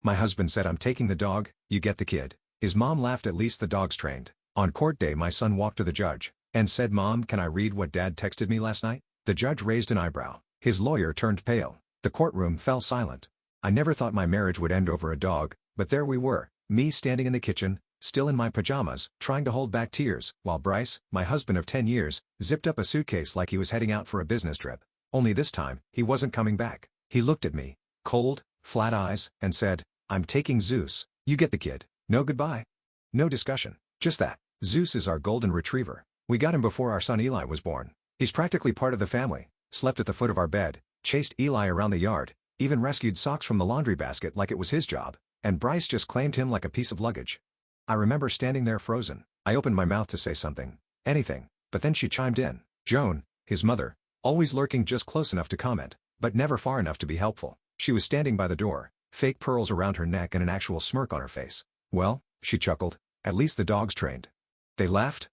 My husband said, "I'm taking the dog, you get the kid." His mom laughed. "At least the dog's trained." On court day, my son walked to the judge and said, "Mom, can I read what Dad texted me last night?" The judge raised an eyebrow. His lawyer turned pale. The courtroom fell silent. I never thought my marriage would end over a dog, but there we were, me standing in the kitchen, still in my pajamas, trying to hold back tears, while Bryce, my husband of 10 years, zipped up a suitcase like he was heading out for a business trip. Only this time, he wasn't coming back. He looked at me, cold, flat eyes, and said, "I'm taking Zeus, you get the kid." No goodbye. No discussion. Just that. Zeus is our golden retriever. We got him before our son Eli was born. He's practically part of the family, slept at the foot of our bed, chased Eli around the yard, even rescued socks from the laundry basket like it was his job, and Bryce just claimed him like a piece of luggage. I remember standing there frozen. I opened my mouth to say something, anything, but then she chimed in. Joan, his mother, always lurking just close enough to comment, but never far enough to be helpful. She was standing by the door, fake pearls around her neck and an actual smirk on her face. "Well," she chuckled, "at least the dog's trained." They laughed.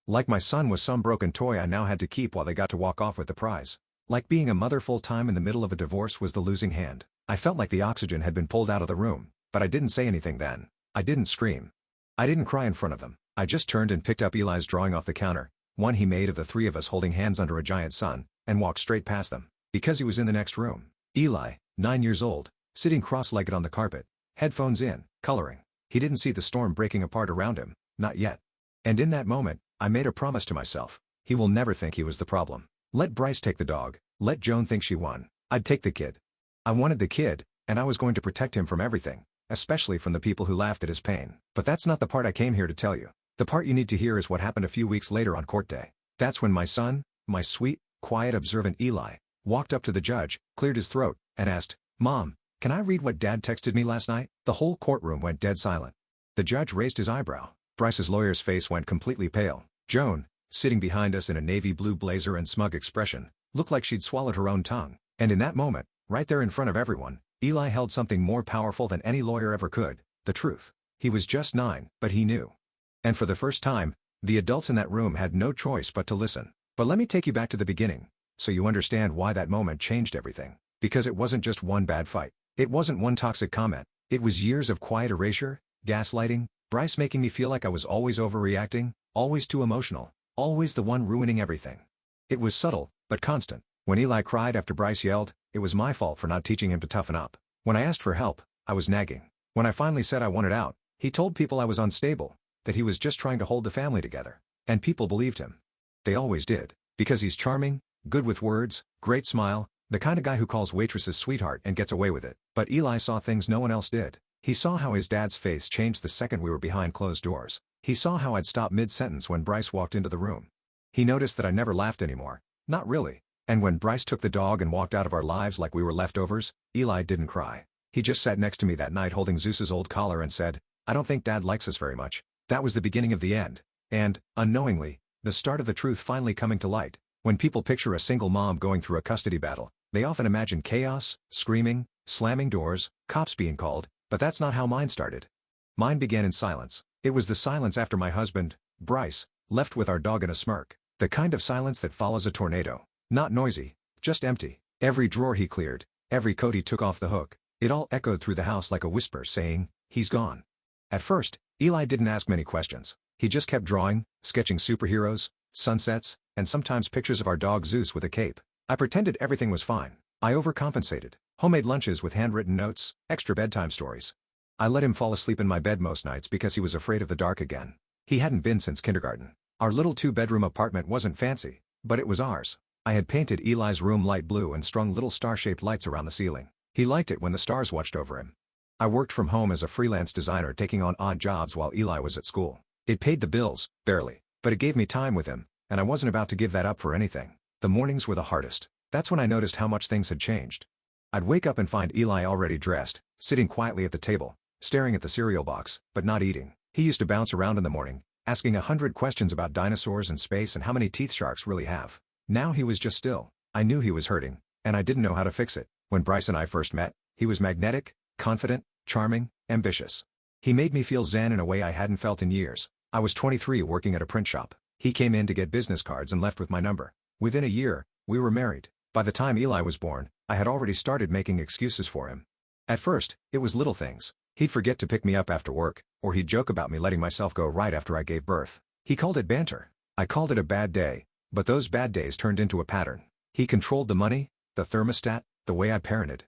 Like my son was some broken toy I now had to keep while they got to walk off with the prize. Like being a mother full-time in the middle of a divorce was the losing hand. I felt like the oxygen had been pulled out of the room, but I didn't say anything then. I didn't scream. I didn't cry in front of them. I just turned and picked up Eli's drawing off the counter, one he made of the three of us holding hands under a giant sun, and walked straight past them, because he was in the next room. Eli, 9 years old, sitting cross-legged on the carpet, headphones in, coloring. He didn't see the storm breaking apart around him, not yet. And in that moment, I made a promise to myself. He will never think he was the problem. Let Bryce take the dog. Let Joan think she won. I'd take the kid. I wanted the kid, and I was going to protect him from everything, especially from the people who laughed at his pain. But that's not the part I came here to tell you. The part you need to hear is what happened a few weeks later on court day. That's when my son, my sweet, quiet, observant Eli, walked up to the judge, cleared his throat, and asked, "Mom, can I read what Dad texted me last night?" The whole courtroom went dead silent. The judge raised his eyebrow. Bryce's lawyer's face went completely pale. Joan, sitting behind us in a navy blue blazer and smug expression, looked like she'd swallowed her own tongue. And in that moment, right there in front of everyone, Eli held something more powerful than any lawyer ever could: the truth. He was just 9, but he knew. And for the first time, the adults in that room had no choice but to listen. But let me take you back to the beginning, so you understand why that moment changed everything. Because it wasn't just one bad fight. It wasn't one toxic comment. It was years of quiet erasure, gaslighting, Bryce making me feel like I was always overreacting, always too emotional, always the one ruining everything. It was subtle, but constant. When Eli cried after Bryce yelled, it was my fault for not teaching him to toughen up. When I asked for help, I was nagging. When I finally said I wanted out, he told people I was unstable, that he was just trying to hold the family together. And people believed him. They always did. Because he's charming, good with words, great smile, the kind of guy who calls waitresses sweetheart and gets away with it. But Eli saw things no one else did. He saw how his dad's face changed the second we were behind closed doors. He saw how I'd stop mid-sentence when Bryce walked into the room. He noticed that I never laughed anymore. Not really. And when Bryce took the dog and walked out of our lives like we were leftovers, Eli didn't cry. He just sat next to me that night holding Zeus's old collar and said, "I don't think Dad likes us very much." That was the beginning of the end. And, unknowingly, the start of the truth finally coming to light. When people picture a single mom going through a custody battle, they often imagine chaos, screaming, slamming doors, cops being called, but that's not how mine started. Mine began in silence. It was the silence after my husband, Bryce, left with our dog in a smirk. The kind of silence that follows a tornado. Not noisy, just empty. Every drawer he cleared, every coat he took off the hook, it all echoed through the house like a whisper saying, "He's gone." At first, Eli didn't ask many questions. He just kept drawing, sketching superheroes, sunsets, and sometimes pictures of our dog Zeus with a cape. I pretended everything was fine. I overcompensated. Homemade lunches with handwritten notes, extra bedtime stories. I let him fall asleep in my bed most nights because he was afraid of the dark again. He hadn't been since kindergarten. Our little 2-bedroom apartment wasn't fancy, but it was ours. I had painted Eli's room light blue and strung little star-shaped lights around the ceiling. He liked it when the stars watched over him. I worked from home as a freelance designer, taking on odd jobs while Eli was at school. It paid the bills, barely, but it gave me time with him, and I wasn't about to give that up for anything. The mornings were the hardest. That's when I noticed how much things had changed. I'd wake up and find Eli already dressed, sitting quietly at the table, staring at the cereal box, but not eating. He used to bounce around in the morning, asking 100 questions about dinosaurs and space and how many teeth sharks really have. Now he was just still. I knew he was hurting, and I didn't know how to fix it. When Bryce and I first met, he was magnetic, confident, charming, ambitious. He made me feel zen in a way I hadn't felt in years. I was 23 working at a print shop. He came in to get business cards and left with my number. Within a year, we were married. By the time Eli was born, I had already started making excuses for him. At first, it was little things. He'd forget to pick me up after work, or he'd joke about me letting myself go right after I gave birth. He called it banter. I called it a bad day, but those bad days turned into a pattern. He controlled the money, the thermostat, the way I parented.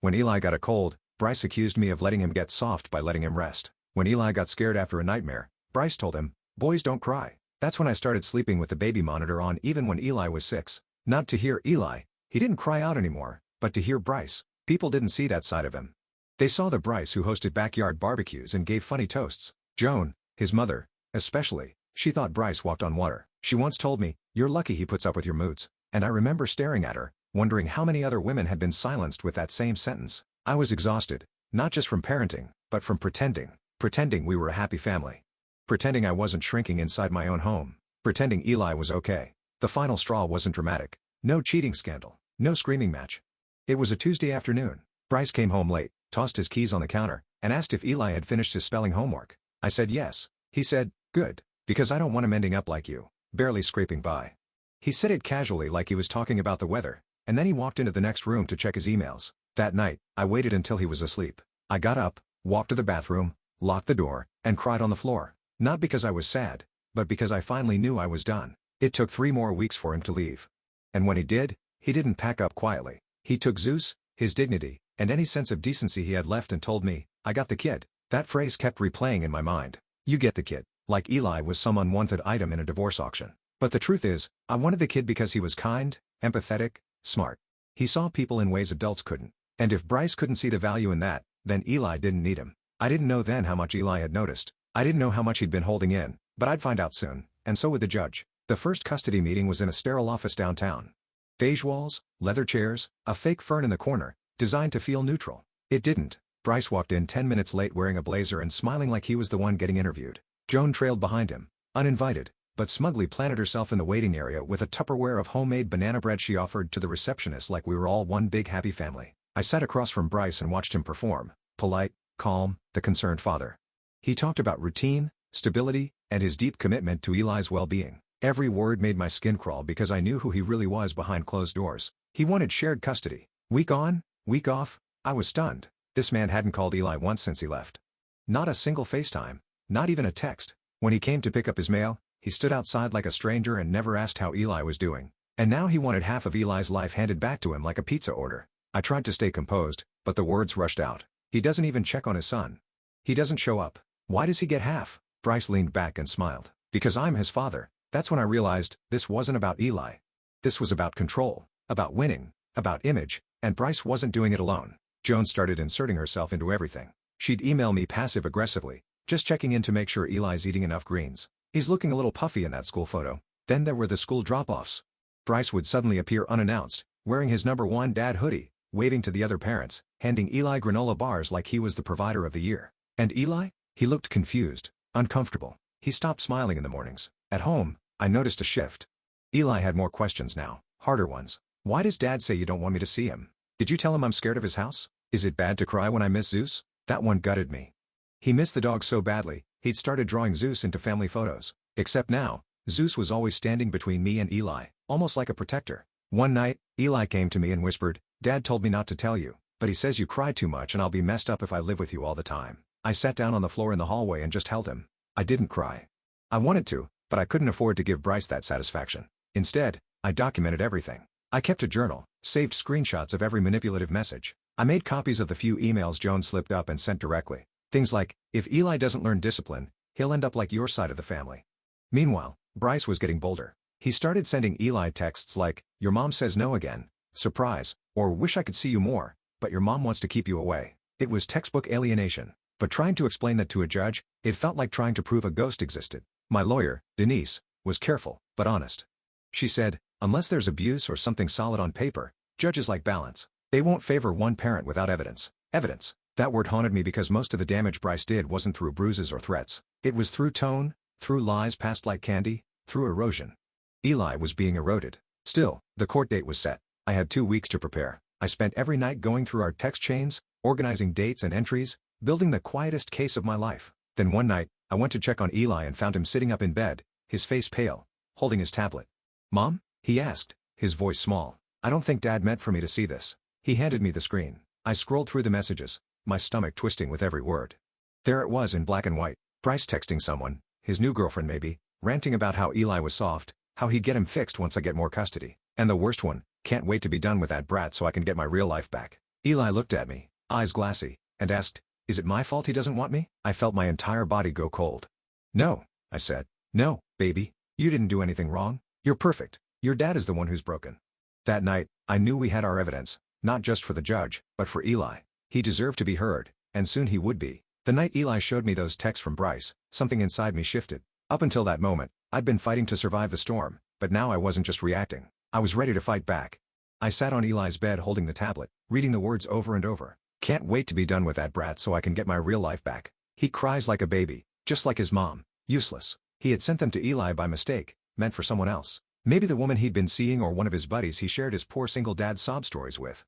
When Eli got a cold, Bryce accused me of letting him get soft by letting him rest. When Eli got scared after a nightmare, Bryce told him, "Boys don't cry." That's when I started sleeping with the baby monitor on even when Eli was 6. Not to hear Eli, he didn't cry out anymore, but to hear Bryce. People didn't see that side of him. They saw the Bryce who hosted backyard barbecues and gave funny toasts. Joan, his mother, especially, she thought Bryce walked on water. She once told me, "You're lucky he puts up with your moods." And I remember staring at her, wondering how many other women had been silenced with that same sentence. I was exhausted, not just from parenting, but from pretending. Pretending we were a happy family. Pretending I wasn't shrinking inside my own home. Pretending Eli was okay. The final straw wasn't dramatic. No cheating scandal. No screaming match. It was a Tuesday afternoon. Bryce came home late, tossed his keys on the counter, and asked if Eli had finished his spelling homework. I said yes. He said, "Good, because I don't want him ending up like you, barely scraping by." He said it casually like he was talking about the weather, and then he walked into the next room to check his emails. That night, I waited until he was asleep. I got up, walked to the bathroom, locked the door, and cried on the floor. Not because I was sad, but because I finally knew I was done. It took 3 more weeks for him to leave. And when he did, he didn't pack up quietly. He took Zeus, his dignity, and any sense of decency he had left and told me, "I got the kid." That phrase kept replaying in my mind. You get the kid. Like Eli was some unwanted item in a divorce auction. But the truth is, I wanted the kid because he was kind, empathetic, smart. He saw people in ways adults couldn't. And if Bryce couldn't see the value in that, then Eli didn't need him. I didn't know then how much Eli had noticed. I didn't know how much he'd been holding in, but I'd find out soon, and so would the judge. The first custody meeting was in a sterile office downtown. Beige walls, leather chairs, a fake fern in the corner, designed to feel neutral. It didn't. Bryce walked in 10 minutes late wearing a blazer and smiling like he was the one getting interviewed. Joan trailed behind him, uninvited, but smugly planted herself in the waiting area with a Tupperware of homemade banana bread she offered to the receptionist like we were all one big happy family. I sat across from Bryce and watched him perform, polite, calm, the concerned father. He talked about routine, stability, and his deep commitment to Eli's well-being. Every word made my skin crawl because I knew who he really was behind closed doors. He wanted shared custody. Week on, week off. I was stunned. This man hadn't called Eli once since he left. Not a single FaceTime. Not even a text. When he came to pick up his mail, he stood outside like a stranger and never asked how Eli was doing. And now he wanted half of Eli's life handed back to him like a pizza order. I tried to stay composed, but the words rushed out. He doesn't even check on his son. He doesn't show up. Why does he get half? Bryce leaned back and smiled. Because I'm his father. That's when I realized this wasn't about Eli. This was about control, about winning, about image, and Bryce wasn't doing it alone. Joan started inserting herself into everything. She'd email me passive-aggressively, just checking in to make sure Eli's eating enough greens. He's looking a little puffy in that school photo. Then there were the school drop-offs. Bryce would suddenly appear unannounced, wearing his #1 dad hoodie, waving to the other parents, handing Eli granola bars like he was the provider of the year. And Eli? He looked confused, uncomfortable. He stopped smiling in the mornings. At home, I noticed a shift. Eli had more questions now, harder ones. Why does Dad say you don't want me to see him? Did you tell him I'm scared of his house? Is it bad to cry when I miss Zeus? That one gutted me. He missed the dog so badly, he'd started drawing Zeus into family photos. Except now, Zeus was always standing between me and Eli, almost like a protector. One night, Eli came to me and whispered, "Dad told me not to tell you, but he says you cry too much and I'll be messed up if I live with you all the time." I sat down on the floor in the hallway and just held him. I didn't cry. I wanted to, but I couldn't afford to give Bryce that satisfaction. Instead, I documented everything. I kept a journal, saved screenshots of every manipulative message. I made copies of the few emails Joan slipped up and sent directly. Things like, "If Eli doesn't learn discipline, he'll end up like your side of the family." Meanwhile, Bryce was getting bolder. He started sending Eli texts like, "Your mom says no again, surprise, or wish I could see you more, but your mom wants to keep you away." It was textbook alienation. But trying to explain that to a judge, it felt like trying to prove a ghost existed. My lawyer, Denise, was careful, but honest. She said, "Unless there's abuse or something solid on paper, judges like balance. They won't favor one parent without evidence." Evidence. That word haunted me because most of the damage Bryce did wasn't through bruises or threats. It was through tone, through lies passed like candy, through erosion. Eli was being eroded. Still, the court date was set. I had 2 weeks to prepare. I spent every night going through our text chains, organizing dates and entries, building the quietest case of my life. Then one night, I went to check on Eli and found him sitting up in bed, his face pale, holding his tablet. "Mom?" he asked, his voice small. "I don't think Dad meant for me to see this." He handed me the screen. I scrolled through the messages, my stomach twisting with every word. There it was in black and white. Bryce texting someone, his new girlfriend maybe, ranting about how Eli was soft, how he'd get him fixed once I get more custody. And the worst one, can't wait to be done with that brat so I can get my real life back. Eli looked at me, eyes glassy, and asked, "Is it my fault he doesn't want me?" I felt my entire body go cold. "No," I said. "No, baby. You didn't do anything wrong. You're perfect. Your dad is the one who's broken." That night, I knew we had our evidence, not just for the judge, but for Eli. He deserved to be heard, and soon he would be. The night Eli showed me those texts from Bryce, something inside me shifted. Up until that moment, I'd been fighting to survive the storm, but now I wasn't just reacting. I was ready to fight back. I sat on Eli's bed holding the tablet, reading the words over and over. "Can't wait to be done with that brat so I can get my real life back. He cries like a baby, just like his mom. Useless." He had sent them to Eli by mistake, meant for someone else. Maybe the woman he'd been seeing or one of his buddies he shared his poor single dad sob stories with.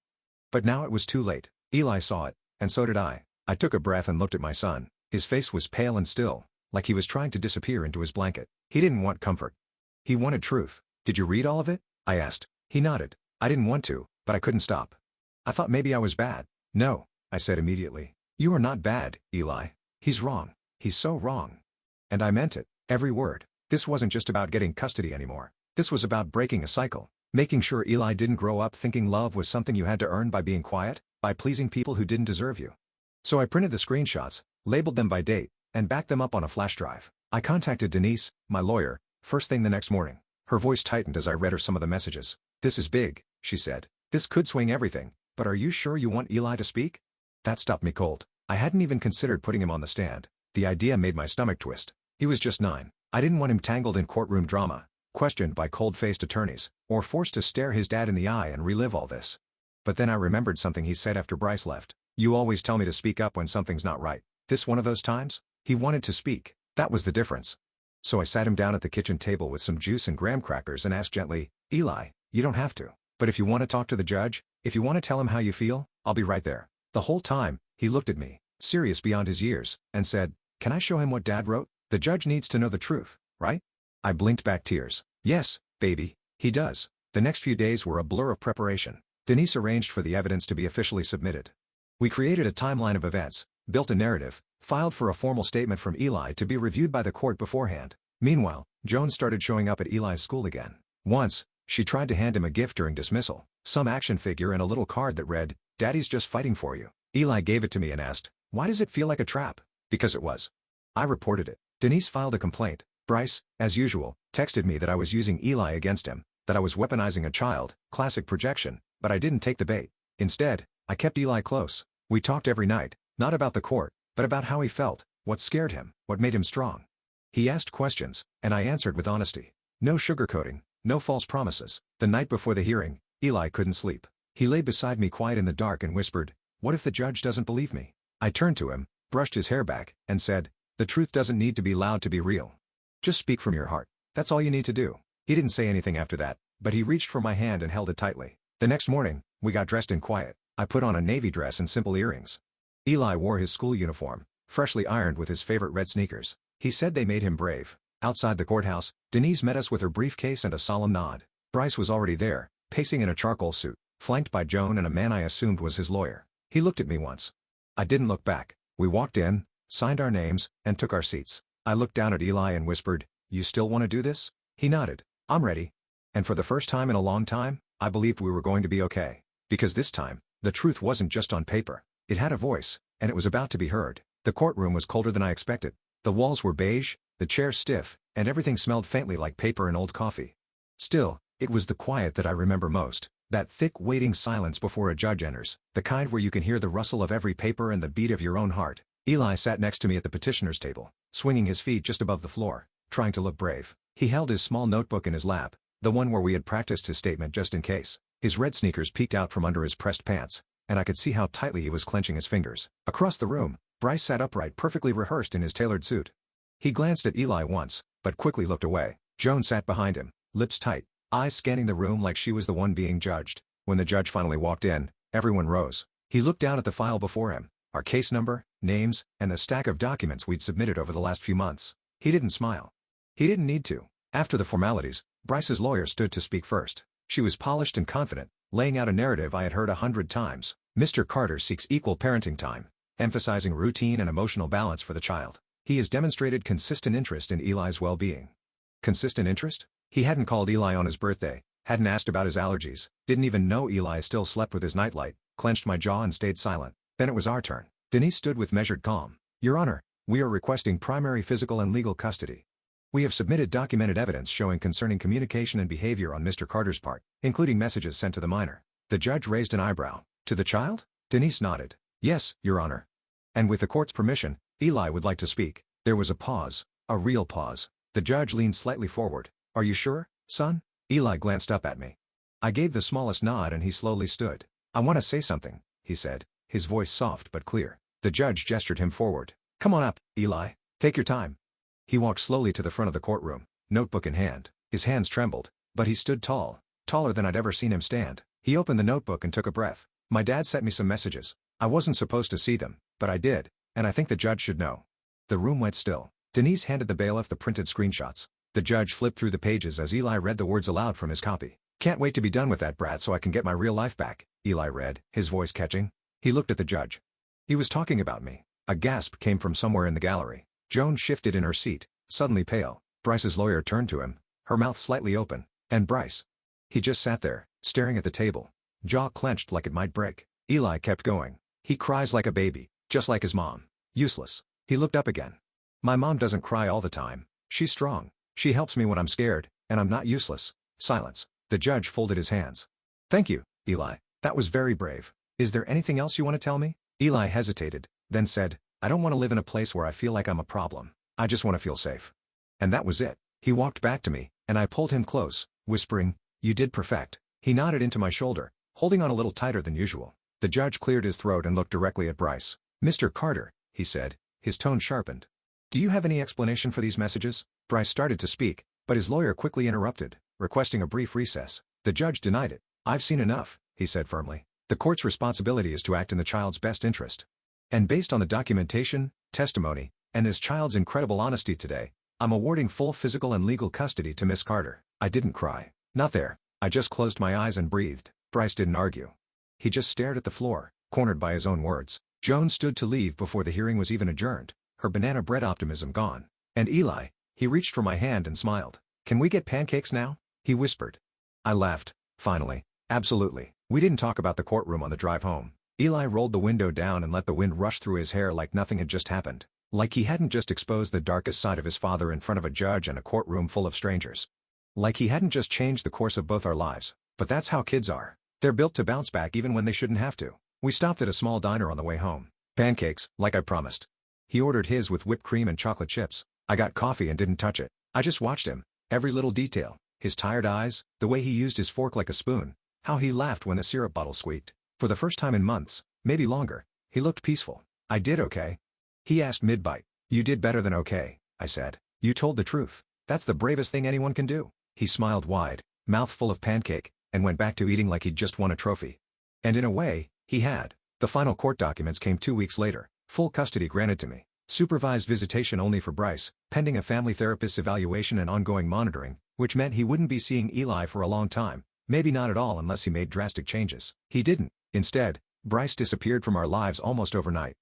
But now it was too late. Eli saw it, and so did I. I took a breath and looked at my son. His face was pale and still, like he was trying to disappear into his blanket. He didn't want comfort. He wanted truth. "Did you read all of it?" I asked. He nodded. I didn't want to, but I couldn't stop. "I thought maybe I was bad." "No," I said immediately. "You are not bad, Eli. He's wrong. He's so wrong." And I meant it, every word. This wasn't just about getting custody anymore. This was about breaking a cycle, making sure Eli didn't grow up thinking love was something you had to earn by being quiet, by pleasing people who didn't deserve you. So I printed the screenshots, labeled them by date, and backed them up on a flash drive. I contacted Denise, my lawyer, first thing the next morning. Her voice tightened as I read her some of the messages. "This is big," she said. "This could swing everything, but are you sure you want Eli to speak?" That stopped me cold. I hadn't even considered putting him on the stand. The idea made my stomach twist. He was just 9. I didn't want him tangled in courtroom drama, questioned by cold-faced attorneys, or forced to stare his dad in the eye and relive all this. But then I remembered something he said after Bryce left. "You always tell me to speak up when something's not right. This one of those times?" He wanted to speak. That was the difference. So I sat him down at the kitchen table with some juice and graham crackers and asked gently, "Eli, you don't have to. But if you want to talk to the judge, if you want to tell him how you feel, I'll be right there." The whole time, he looked at me, serious beyond his years, and said, "Can I show him what Dad wrote? The judge needs to know the truth, right?" I blinked back tears. "Yes, baby, he does." The next few days were a blur of preparation. Denise arranged for the evidence to be officially submitted. We created a timeline of events, built a narrative, filed for a formal statement from Eli to be reviewed by the court beforehand. Meanwhile, Joan started showing up at Eli's school again. Once, she tried to hand him a gift during dismissal, some action figure and a little card that read, "Daddy's just fighting for you." Eli gave it to me and asked, "Why does it feel like a trap?" Because it was. I reported it. Denise filed a complaint. Bryce, as usual, texted me that I was using Eli against him, that I was weaponizing a child, classic projection, but I didn't take the bait. Instead, I kept Eli close. We talked every night, not about the court, but about how he felt, what scared him, what made him strong. He asked questions, and I answered with honesty. No sugarcoating, no false promises. The night before the hearing, Eli couldn't sleep. He lay beside me quiet in the dark and whispered, "What if the judge doesn't believe me?" I turned to him, brushed his hair back, and said, "The truth doesn't need to be loud to be real. Just speak from your heart. That's all you need to do." He didn't say anything after that, but he reached for my hand and held it tightly. The next morning, we got dressed in quiet. I put on a navy dress and simple earrings. Eli wore his school uniform, freshly ironed with his favorite red sneakers. He said they made him brave. Outside the courthouse, Denise met us with her briefcase and a solemn nod. Bryce was already there, pacing in a charcoal suit, flanked by Joan and a man I assumed was his lawyer. He looked at me once. I didn't look back. We walked in, signed our names, and took our seats. I looked down at Eli and whispered, "You still want to do this?" He nodded. "I'm ready." And for the first time in a long time, I believed we were going to be okay. Because this time, the truth wasn't just on paper. It had a voice, and it was about to be heard. The courtroom was colder than I expected. The walls were beige, the chairs stiff, and everything smelled faintly like paper and old coffee. Still, it was the quiet that I remember most. That thick waiting silence before a judge enters, the kind where you can hear the rustle of every paper and the beat of your own heart. Eli sat next to me at the petitioner's table, swinging his feet just above the floor, trying to look brave. He held his small notebook in his lap, the one where we had practiced his statement just in case. His red sneakers peeked out from under his pressed pants, and I could see how tightly he was clenching his fingers. Across the room, Bryce sat upright, perfectly rehearsed in his tailored suit. He glanced at Eli once, but quickly looked away. Joan sat behind him, lips tight, eyes scanning the room like she was the one being judged. When the judge finally walked in, everyone rose. He looked down at the file before him, our case number, names, and the stack of documents we'd submitted over the last few months. He didn't smile. He didn't need to. After the formalities, Bryce's lawyer stood to speak first. She was polished and confident, laying out a narrative I had heard 100 times. "Mr. Carter seeks equal parenting time. emphasizing routine and emotional balance for the child. He has demonstrated consistent interest in Eli's well-being. Consistent interest? He hadn't called Eli on his birthday, hadn't asked about his allergies, didn't even know Eli still slept with his nightlight, clenched my jaw and stayed silent. Then it was our turn. Denise stood with measured calm. Your Honor, we are requesting primary physical and legal custody. We have submitted documented evidence showing concerning communication and behavior on Mr. Carter's part, including messages sent to the minor. The judge raised an eyebrow. To the child? Denise nodded. Yes, Your Honor. And with the court's permission, Eli would like to speak. There was a pause, a real pause. The judge leaned slightly forward. Are you sure, son? Eli glanced up at me. I gave the smallest nod and he slowly stood. I want to say something, he said, his voice soft but clear. The judge gestured him forward. Come on up, Eli. Take your time. He walked slowly to the front of the courtroom, notebook in hand. His hands trembled, but he stood tall, taller than I'd ever seen him stand. He opened the notebook and took a breath. My dad sent me some messages. I wasn't supposed to see them, but I did, and I think the judge should know. The room went still. Denise handed the bailiff the printed screenshots. The judge flipped through the pages as Eli read the words aloud from his copy. Can't wait to be done with that brat so I can get my real life back, Eli read, his voice catching. He looked at the judge. He was talking about me. A gasp came from somewhere in the gallery. Joan shifted in her seat, suddenly pale. Bryce's lawyer turned to him, her mouth slightly open. And Bryce? He just sat there, staring at the table, jaw clenched like it might break. Eli kept going. He cries like a baby, just like his mom. Useless. He looked up again. My mom doesn't cry all the time. She's strong. She helps me when I'm scared, and I'm not useless. Silence. The judge folded his hands. Thank you, Eli. That was very brave. Is there anything else you want to tell me? Eli hesitated, then said, I don't want to live in a place where I feel like I'm a problem. I just want to feel safe. And that was it. He walked back to me, and I pulled him close, whispering, You did perfect. He nodded into my shoulder, holding on a little tighter than usual. The judge cleared his throat and looked directly at Bryce. Mr. Carter, he said, his tone sharpened. Do you have any explanation for these messages? Bryce started to speak, but his lawyer quickly interrupted, requesting a brief recess. The judge denied it. I've seen enough, he said firmly. The court's responsibility is to act in the child's best interest. And based on the documentation, testimony, and this child's incredible honesty today, I'm awarding full physical and legal custody to Miss Carter. I didn't cry. Not there. I just closed my eyes and breathed. Bryce didn't argue. He just stared at the floor, cornered by his own words. Joan stood to leave before the hearing was even adjourned, her banana bread optimism gone. And Eli, he reached for my hand and smiled. Can we get pancakes now? He whispered. I laughed. Finally. Absolutely. We didn't talk about the courtroom on the drive home. Eli rolled the window down and let the wind rush through his hair like nothing had just happened. Like he hadn't just exposed the darkest side of his father in front of a judge and a courtroom full of strangers. Like he hadn't just changed the course of both our lives. But that's how kids are. They're built to bounce back even when they shouldn't have to. We stopped at a small diner on the way home. Pancakes, like I promised. He ordered his with whipped cream and chocolate chips. I got coffee and didn't touch it. I just watched him. Every little detail. His tired eyes, the way he used his fork like a spoon, how he laughed when the syrup bottle squeaked. For the first time in months, maybe longer, he looked peaceful. I did okay. He asked mid-bite. You did better than okay, I said. You told the truth. That's the bravest thing anyone can do. He smiled wide, mouth full of pancake, and went back to eating like he'd just won a trophy. And in a way, he had. The final court documents came 2 weeks later, full custody granted to me. Supervised visitation only for Bryce, pending a family therapist's evaluation and ongoing monitoring, which meant he wouldn't be seeing Eli for a long time, maybe not at all unless he made drastic changes. He didn't. Instead, Bryce disappeared from our lives almost overnight.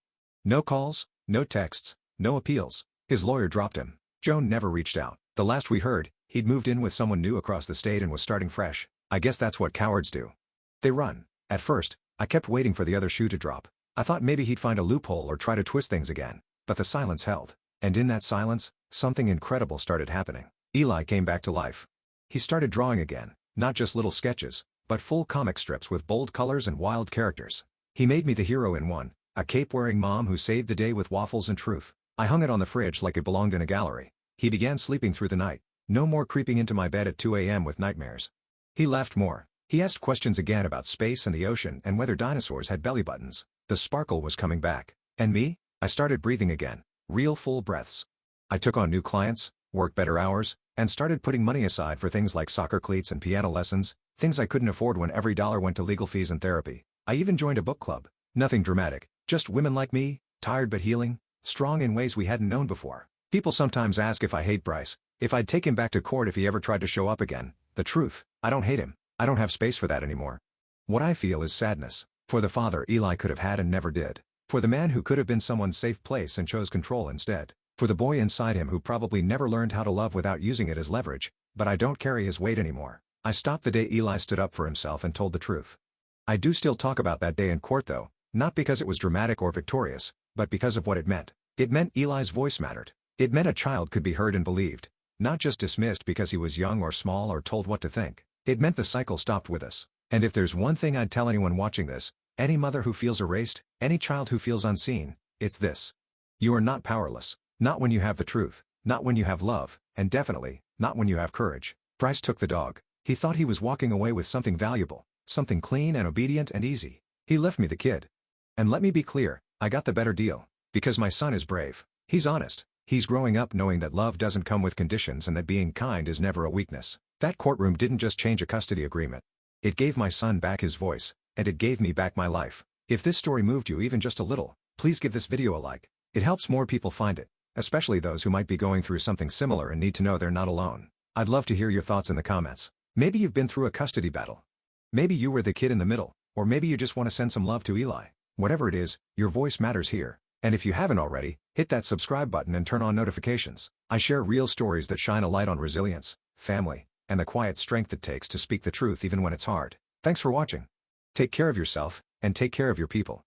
No calls, no texts, no appeals. His lawyer dropped him. Joan never reached out. The last we heard, he'd moved in with someone new across the state and was starting fresh. I guess that's what cowards do. They run. At first, I kept waiting for the other shoe to drop. I thought maybe he'd find a loophole or try to twist things again. But the silence held. And in that silence, something incredible started happening. Eli came back to life. He started drawing again, not just little sketches, but full comic strips with bold colors and wild characters. He made me the hero in one, a cape-wearing mom who saved the day with waffles and truth. I hung it on the fridge like it belonged in a gallery. He began sleeping through the night. No more creeping into my bed at 2 a.m. with nightmares. He laughed more. He asked questions again about space and the ocean and whether dinosaurs had belly buttons. The sparkle was coming back. And me? I started breathing again. Real full breaths. I took on new clients, worked better hours, and started putting money aside for things like soccer cleats and piano lessons, things I couldn't afford when every dollar went to legal fees and therapy. I even joined a book club. Nothing dramatic, just women like me, tired but healing, strong in ways we hadn't known before. People sometimes ask if I hate Bryce, if I'd take him back to court if he ever tried to show up again. The truth, I don't hate him. I don't have space for that anymore. What I feel is sadness, for the father Eli could have had and never did. For the man who could have been someone's safe place and chose control instead. For the boy inside him who probably never learned how to love without using it as leverage, but I don't carry his weight anymore. I stopped the day Eli stood up for himself and told the truth. I do still talk about that day in court though, not because it was dramatic or victorious, but because of what it meant. It meant Eli's voice mattered. It meant a child could be heard and believed, not just dismissed because he was young or small or told what to think. It meant the cycle stopped with us. And if there's one thing I'd tell anyone watching this, any mother who feels erased, any child who feels unseen, it's this. You are not powerless. Not when you have the truth, not when you have love, and definitely, not when you have courage. Bryce took the dog. He thought he was walking away with something valuable, something clean and obedient and easy. He left me the kid. And let me be clear, I got the better deal. Because my son is brave. He's honest. He's growing up knowing that love doesn't come with conditions and that being kind is never a weakness. That courtroom didn't just change a custody agreement. It gave my son back his voice, and it gave me back my life. If this story moved you even just a little, please give this video a like. It helps more people find it, especially those who might be going through something similar and need to know they're not alone. I'd love to hear your thoughts in the comments. Maybe you've been through a custody battle. Maybe you were the kid in the middle, or maybe you just want to send some love to Eli. Whatever it is, your voice matters here. And if you haven't already, hit that subscribe button and turn on notifications. I share real stories that shine a light on resilience, family, and the quiet strength it takes to speak the truth even when it's hard. Thanks for watching. Take care of yourself, and take care of your people.